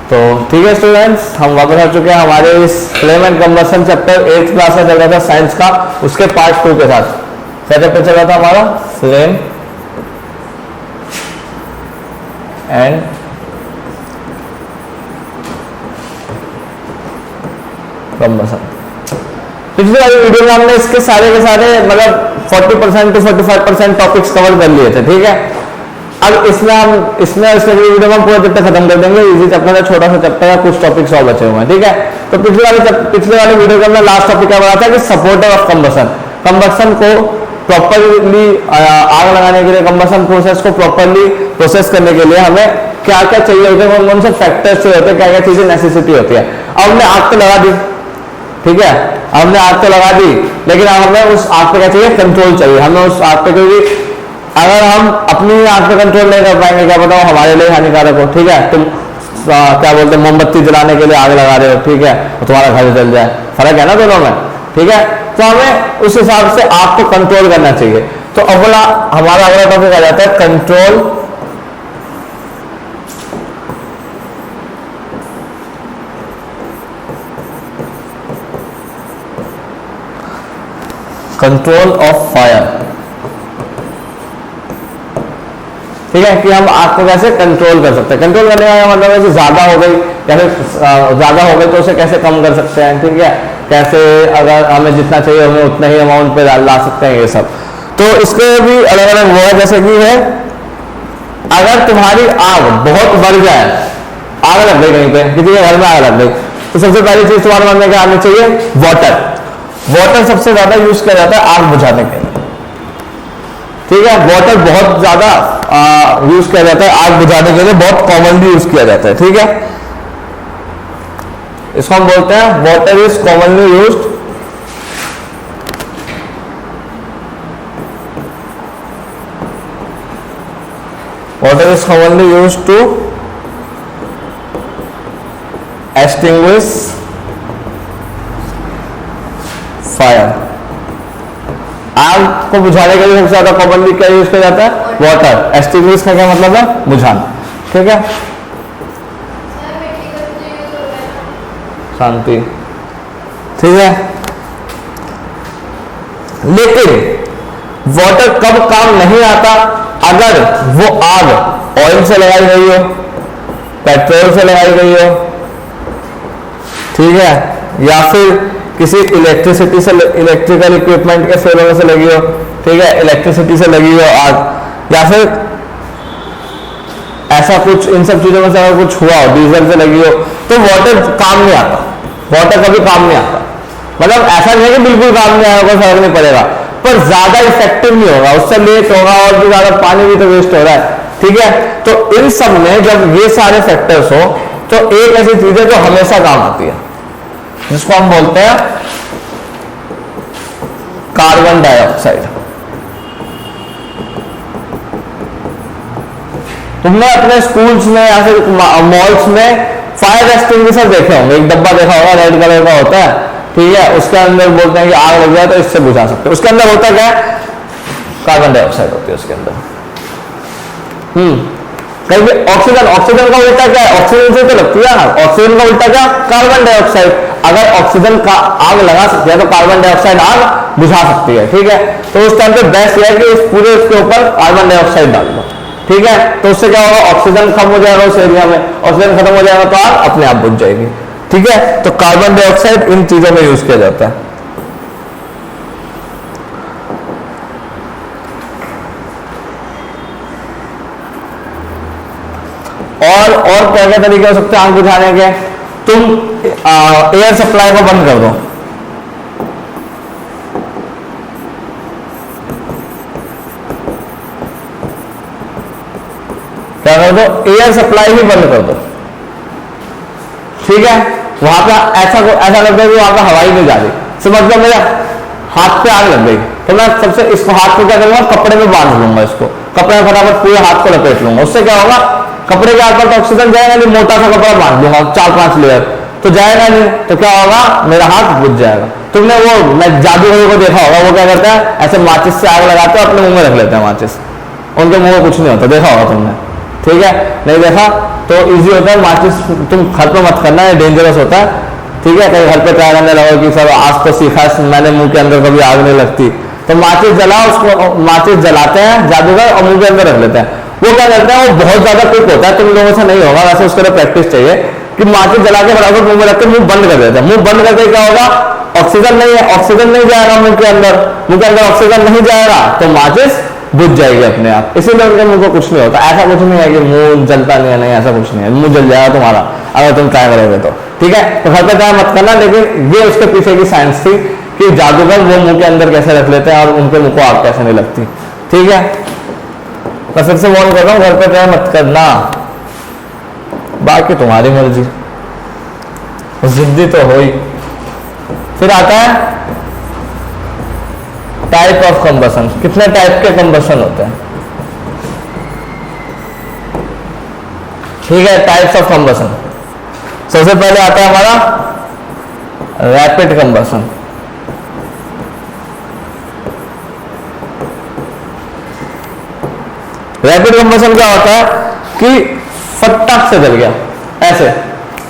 तो ठीक है स्टूडेंट्स, हम वापस आ चुके हैं हमारे इस flame and combustion chapter 8th class में चल रहा था साइंस का, उसके पार्ट 2 के साथ। क्या चैप्टर चल रहा था हमारा? Flame and combustion. पिछली वाली वीडियो में हमने इसके सारे के सारे मतलब 40% to 45% टॉपिक्स कवर कर लिए थे, ठीक है। अब इसमें वीडियो में हम पूरा चैप्टर खत्म कर देंगे। इजी चैप्टर है, छोटा सा चैप्टर है, कुछ टॉपिक्स और बचे हुए हैं, ठीक है। तो पिछले वाले वीडियो के अंदर लास्ट टॉपिक क्या बताया था कि सपोर्टर ऑफ कंबशन। कंबशन को प्रॉपरली आग लगाने के लिए, कंबशन प्रोसेस को प्रॉपरली प्रोसेस करने के लिए हमें क्या क्या चाहिए होते हैं, कौन कौन से फैक्टर्स चाहिए होते हैं, क्या क्या चीजें नेसेसिटी होती है। अब हमने आग तो लगा दी, ठीक है, हमने आग तो लगा दी, लेकिन अब हमें उस आग पे क्या चाहिए? कंट्रोल चाहिए हमें उस आग पे, क्योंकि अगर हम अपनी आग पे कंट्रोल नहीं कर पाएंगे, क्या बताओ, हमारे लिए हानिकारक हो, ठीक है। तुम क्या बोलते हैं, मोमबत्ती जलाने के लिए आग लगा रहे हो, ठीक है, तो तुम्हारा घर जल जाए, फर्क है ना दोनों में, ठीक है। तो हमें उस हिसाब से आग को कंट्रोल करना चाहिए। तो अगला हमारा अगला टॉपिक आ जाता है कंट्रोल ऑफ फायर, ठीक है, कि हम आग को कैसे कंट्रोल कर सकते हैं। कंट्रोल करने का मतलब है कि ज्यादा हो गई या फिर ज्यादा हो गई तो उसे कैसे कम कर सकते हैं, ठीक है, कैसे अगर हमें जितना चाहिए हमें उतना ही अमाउंट पे ला सकते हैं, ये सब। तो इसके भी अलग अलग वो है, जैसे कि है अगर तुम्हारी आग बहुत बढ़ जाए, आग लग गई कहीं पे, किसी के घर में आग लग गई, तो सबसे पहली चीज तुम्हारे मन में क्या आनी चाहिए? वाटर। वाटर सबसे ज्यादा यूज किया जाता है आग बुझाने के लिए, ठीक है। वाटर बहुत ज्यादा यूज किया जाता है आग बुझाने के लिए, बहुत कॉमनली यूज किया जाता है, ठीक है। इसको हम बोलते हैं water is commonly used to extinguish fire. आग को बुझाने के लिए सबसे ज्यादा कॉमनली क्या यूज किया जाता है? वाटर। एक्सटिंग्विश का क्या मतलब है? बुझाना, ठीक है। शांति, ठीक है। लेकिन वाटर कब काम नहीं आता? अगर वो आग ऑयल से लगाई गई हो, पेट्रोल से लगाई गई हो, ठीक है, या फिर किसी इलेक्ट्रिसिटी से, इलेक्ट्रिकल इक्विपमेंट के फेल होने से लगी हो, ठीक है, इलेक्ट्रिसिटी से लगी हो आग, या फिर ऐसा कुछ, इन सब चीजों में से अगर कुछ हुआ हो, डीजल से लगी हो, तो वाटर काम नहीं आता। वाटर कभी काम नहीं आता, मतलब ऐसा नहीं है कि बिल्कुल काम नहीं आएगा, कोई फर्क नहीं पड़ेगा, पर ज्यादा इफेक्टिव नहीं होगा, उससे लेट होगा और भी ज्यादा पानी भी तो वेस्ट हो रहा है, ठीक है। तो इन सब में जब ये सारे फैक्टर्स हो तो एक ऐसी चीज है जो हमेशा काम आती है, जिसको हम बोलते हैं कार्बन डाइऑक्साइड। तुमने अपने स्कूल्स में या फिर मॉल्स में फायर एक्सटिंग्विशर देखे होंगे, एक डब्बा देखा होगा, रेड कलर का होता है, ठीक है, उसके अंदर बोलते हैं कि आग लग जाए तो इससे बुझा सकते हैं। उसके अंदर होता क्या है? कार्बन डाइऑक्साइड होती है उसके अंदर। कहीं भी ऑक्सीजन का उल्टा क्या है? ऑक्सीजन से तो लगती है ना, ऑक्सीजन का उल्टा क्या? Carbon dioxide. अगर ऑक्सीजन का आग लगा सकती है तो कार्बन डाइऑक्साइड आग बुझा सकती है, ठीक है। तो उस टाइम पे बेस्ट है कि उस पूरे उसके ऊपर कार्बन डाइऑक्साइड डाल दो, ठीक है। तो उससे क्या होगा? ऑक्सीजन कम हो जाएगा उस एरिया में, ऑक्सीजन खत्म हो जाएगा तो आग अपने आप बुझ जाएगी, ठीक है। तो कार्बन डाइऑक्साइड इन चीजों में यूज किया जाता है। और क्या क्या तरीके हो सकते हैं आग बुझाने के? तुम एयर सप्लाई को बंद कर दो, क्या कर दो? एयर सप्लाई ही बंद कर दो, ठीक है। वहां पे ऐसा लगता है कि वहां पे हवा ही नहीं जा रही, समझ लो मेरा हाथ पे आग लग गई, तो मैं सबसे इसको हाथ को क्या करूंगा? कपड़े में बांध लूंगा, इसको कपड़े में फटाफट पूरे हाथ को लपेट लूंगा। उससे क्या होगा? कपड़े के आसपास तो ऑक्सीजन जाएगा नहीं, मोटा सा कपड़ा बांध लूंगा 4-5 लेयर, तो जाएगा नहीं, तो क्या होगा? मेरा हाथ बुझ जाएगा। तुमने वो जादूगरों को देखा होगा, वो क्या करता है? ऐसे माचिस से आग लगाते हैं, अपने मुंह में रख लेते हैं माचिस, उनके मुंह में कुछ नहीं होता, देखा होगा तुमने, ठीक है। नहीं देखा तो इजी होता है। माचिस तुम घर पे मत करना, ये डेंजरस होता है, ठीक है। कहीं घर पे ट्राई करने लगो कि सर आज तो सीखा मैंने, मुंह के अंदर कभी आग नहीं लगती, तो माचिस जलाओ, उसको माचिस जलाते हैं जादूगर और मुंह के अंदर रख लेते हैं। वो क्या करते हैं, वो बहुत ज्यादा क्विक होता है, तुम लोगों से नहीं होगा, वैसे उसके लिए प्रैक्टिस चाहिए कि माचिस जला के फटाफट मुंह में रख के मुंह बंद कर देते हैं। मुंह बंद करके क्या होगा, ऑक्सीजन नहीं है, ऑक्सीजन नहीं जाएगा मुंह के अंदर ऑक्सीजन नहीं जाएगा तो माचिस बुझ जाएगी अपने आप, इसीलिए उनके मुंह को कुछ नहीं होता। ऐसा कुछ नहीं है कि मुंह जलता नहीं है, नहीं ऐसा कुछ नहीं है, मुंह जल जाएगा तुम्हारा अगर तुम ट्राई करोगे तो, ठीक है। तो घर पे ट्राई मत करना, लेकिन ये उसके पीछे की साइंस थी कि जादूगर वो मुंह के अंदर कैसे रख लेते हैं और उनके मुंह को आग कैसे नहीं लगती, ठीक है। मैं फिर से वार्न कर रहा हूं, घर पे ट्राई मत करना, बाकी तुम्हारी मर्जी, जिद्दी तो हो ही। फिर आता है टाइप ऑफ कंबसन। कितने टाइप के कंबसन होते हैं, ठीक है। टाइप्स ऑफ कंबसन, सबसे पहले आता है हमारा रैपिड कंबसन। रैपिड कंबसन क्या होता है कि फटाक से जल गया, ऐसे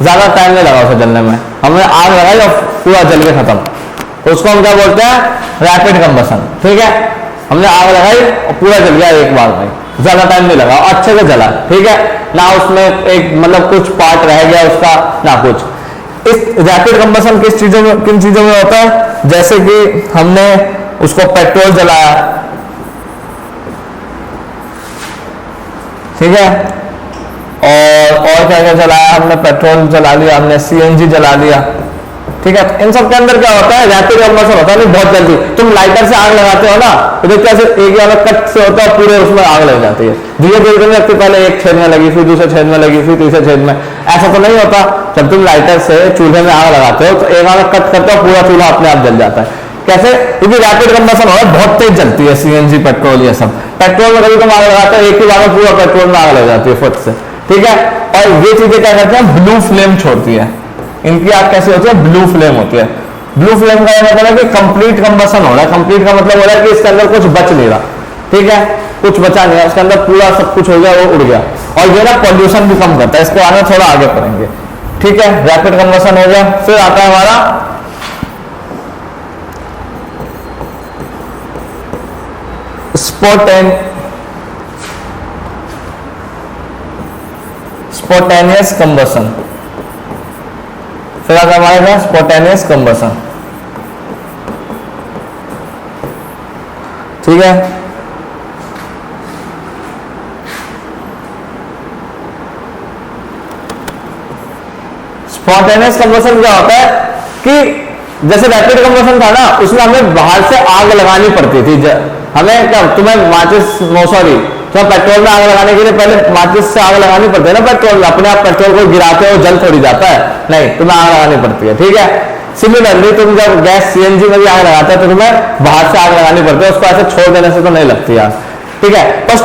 ज्यादा टाइम नहीं लगा उसे जलने में, हमने आग लगाई और पूरा जल के खत्म, तो उसको हम क्या बोलते हैं, रैपिड कंबसन, ठीक है। हमने आग लगाई और पूरा जल गया एक बार में, ज्यादा टाइम नहीं लगा, अच्छे से जला, ठीक है ना, उसमें एक मतलब कुछ पार्ट रह गया उसका ना कुछ। इस रैपिड कंबसन किस चीजों में, किन चीजों में होता है, जैसे कि हमने उसको पेट्रोल जलाया, ठीक है, और क्या क्या जलाया हमने, पेट्रोल जला लिया हमने, सीएनजी जला लिया, ठीक है। इन सब के अंदर क्या होता है, रैपिड कंबसन होता है, नहीं बहुत जल्दी। तुम लाइटर से आग लगाते हो ना, तो देखते हैं एक वाला कट से होता है, पूरे उसमें आग लग जाती है, धीरे धीरे नहीं लगती, पहले एक छेद में लगी, फिर दूसरे छेद में लगी, फिर तीसरे छेद में, ऐसा तो नहीं होता। जब तुम लाइटर से चूल्हे में आग लगाते हो तो एक वाला कट करते हो, पूरा चूल्हा अपने आप जल जाता है। कैसे, क्योंकि रैपिड कंबसन हो रहा है, बहुत तेज जलती है सीएनजी, पेट्रोल, ये सब। पेट्रोल में कभी तुम आग लगाते हो, एक ही बार में पूरा पेट्रोल में आग लग जाती है फट से, ठीक है। और ये चीजें क्या करते हैं, ब्लू फ्लेम छोड़ती है, इनकी आग कैसी होती है, ब्लू फ्लेम होती है। ब्लू फ्लेम का मतलब है कि कंप्लीट कंबसन हो रहा है, कंप्लीट का मतलब हो रहा है कि इसके अंदर कुछ बच नहीं रहा, ठीक है, कुछ बचा नहीं है, उसके अंदर पूरा सब कुछ हो गया, वो उड़ गया। और ये ना पॉल्यूशन भी कम करता है, इसको आगे थोड़ा आगे पढ़ेंगे, ठीक है। रैपिड कंबसन हो गया। फिर आता है हमारा स्पॉन्टेनियस कंबसन। फिर आता है हमारे पास स्पॉन्टेनियस कंबसन, ठीक है। स्पॉन्टेनियस कंबसन क्या होता है कि जैसे रैपिड कंबसन था ना, उसमें हमें बाहर से आग लगानी पड़ती थी, हमें क्या, तुम्हें माचिस, नो सॉरी, तो पेट्रोल में आग लगाने के लिए पहले माचिस से आग लगानी पड़ती है ना, पेट्रोल में अपने आप पेट्रोल को गिराते हो जल थोड़ी जाता है, नहीं, तुम्हें आग लगानी पड़ती है, ठीक है। सिमिलरली तुम जब गैस सीएनजी में भी आग लगाते हैं तो तुम्हें बाहर से आग लगानी पड़ती है, उसको ऐसे छोड़ देने से तो नहीं लगती आग, ठीक है। तो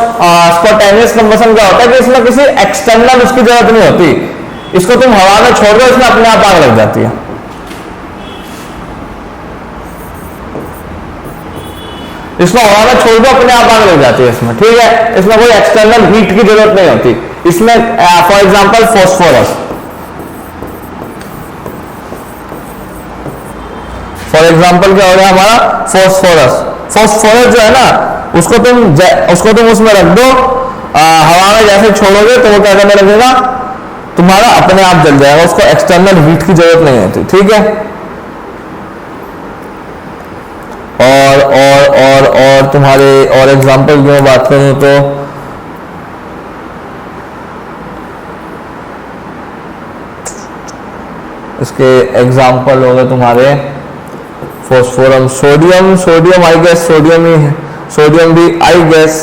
स्पॉन्टेनियस कंबसन क्या होता है कि इसमें किसी एक्सटर्नल उसकी जरूरत नहीं होती, इसको तुम हवा में छोड़ दो, इसमें अपने आप आग लग जाती है। इसको हवा में छोड़ दो, अपने आप आग लग जाती है इसमें, ठीक है। इसमें कोई एक्सटर्नल हीट की जरूरत नहीं होती। इसमें for example phosphorus, for example क्या हो गया हमारा, फॉस्फोरस। फॉस्फोरस जो है ना, उसको तुम उसमें रख दो, हवा में जैसे छोड़ोगे तो वो क्या करने लगेगा, तुम्हारा अपने आप जल जाएगा, उसको एक्सटर्नल हीट की जरूरत नहीं होती, ठीक है। और तुम्हारे और एग्जांपल की मैं बात करूं तो इसके एग्जांपल हो गए तुम्हारे फॉस्फोरम, सोडियम आई गेस, सोडियम ही है, सोडियम भी आई गेस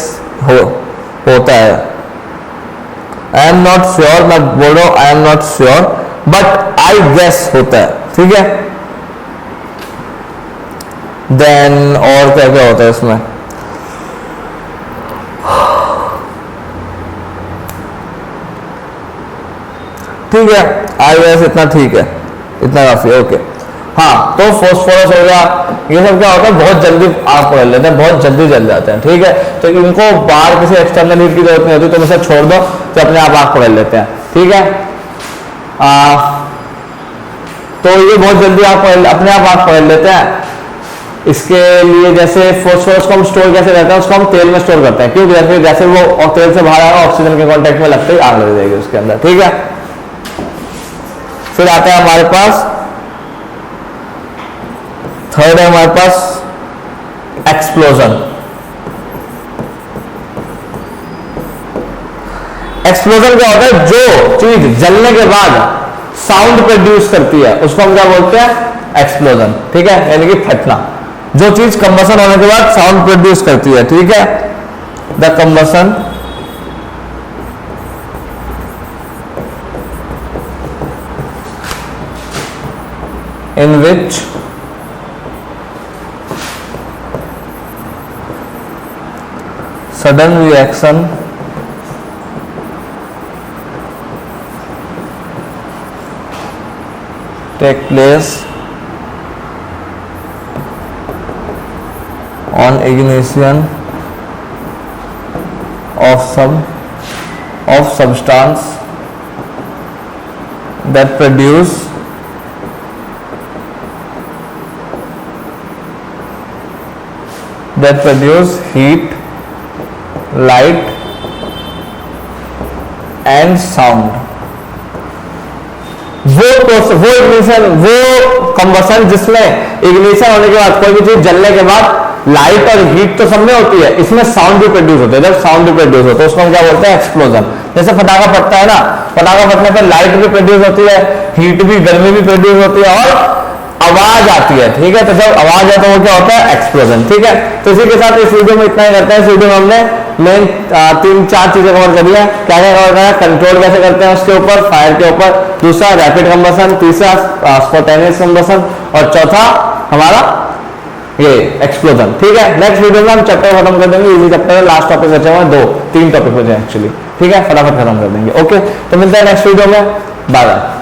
होता है, आई एम नॉट श्योर, मैं बोल रहा हूं I am not sure, but I guess होता है, ठीक है। देन और क्या क्या होता है इसमें, ठीक है, आई गेस इतना ठीक है, इतना काफी है, ओके। हाँ, तो फॉस्फोरस हो गया, ये सब क्या होता है, बहुत जल्दी आग पकड़ लेते हैं, बहुत जल्दी जल जाते हैं, ठीक है। तो इनको बाहर किसी एक्सटर्नल हीट की जरूरत नहीं होती, तो इसे छोड़ दो तो अपने आप आग पकड़ लेते हैं। ठीक है। तो ये बहुत जल्दी आप अपने आप पढ़ लेते हैं। इसके लिए जैसे फॉस्फोरस को हम स्टोर कैसे करते हैं, उसको हम तेल में स्टोर करते हैं, क्योंकि जैसे वो तेल से बाहर आएगा ऑक्सीजन के कांटेक्ट में लगते ही आग लग जाएगी उसके अंदर, ठीक है। फिर आता है हमारे पास थर्ड है हमारे पास एक्सप्लोजन। एक्सप्लोजन क्या होता है, जो चीज जलने के बाद साउंड प्रोड्यूस करती है उसको हम क्या बोलते हैं, एक्सप्लोजन, ठीक है। यानी कि फटना, जो चीज कंबसन होने के बाद साउंड प्रोड्यूस करती है, ठीक है। The combustion in which sudden reaction take place on ignition of substance that produce heat, light and sound। वो इग्निशन, वो कंबसन जिसमें इग्निशन होने के बाद कोई भी चीज जलने के बाद लाइट और हीट तो सब में होती है, इसमें साउंड भी प्रोड्यूस होता है। जब साउंड भी प्रोड्यूस होता है उसको हम क्या बोलते हैं, एक्सप्लोजन। जैसे पटाखा फटता है ना, पटाखा फटने पर लाइट भी प्रोड्यूस होती है, हीट भी, गर्मी भी प्रोड्यूस होती है और आवाज आती है, ठीक है। तो जब आवाज है तो वो क्या होता है, एक्सप्लोजन, ठीक है। तो इसी के साथ इस वीडियो में इतना ही करते हैं। इस वीडियो में हमने मेन 3-4 चीजें कवर करी है। क्या क्या कवर करा, कंट्रोल कैसे करते हैं उसके ऊपर, फायर के ऊपर, दूसरा रैपिड कंबसन, तीसरा स्पॉन्टेनियस कंबसन और चौथा हमारा ये एक्सप्लोजन, ठीक है। नेक्स्ट वीडियो में हम चैप्टर खत्म कर देंगे, इजी चैप्टर है, लास्ट टॉपिक बचे हुए 2-3 टॉपिक बचे एक्चुअली, ठीक है। फटाफट खत्म कर देंगे, ओके। तो मिलते हैं नेक्स्ट वीडियो में, बाय बाय।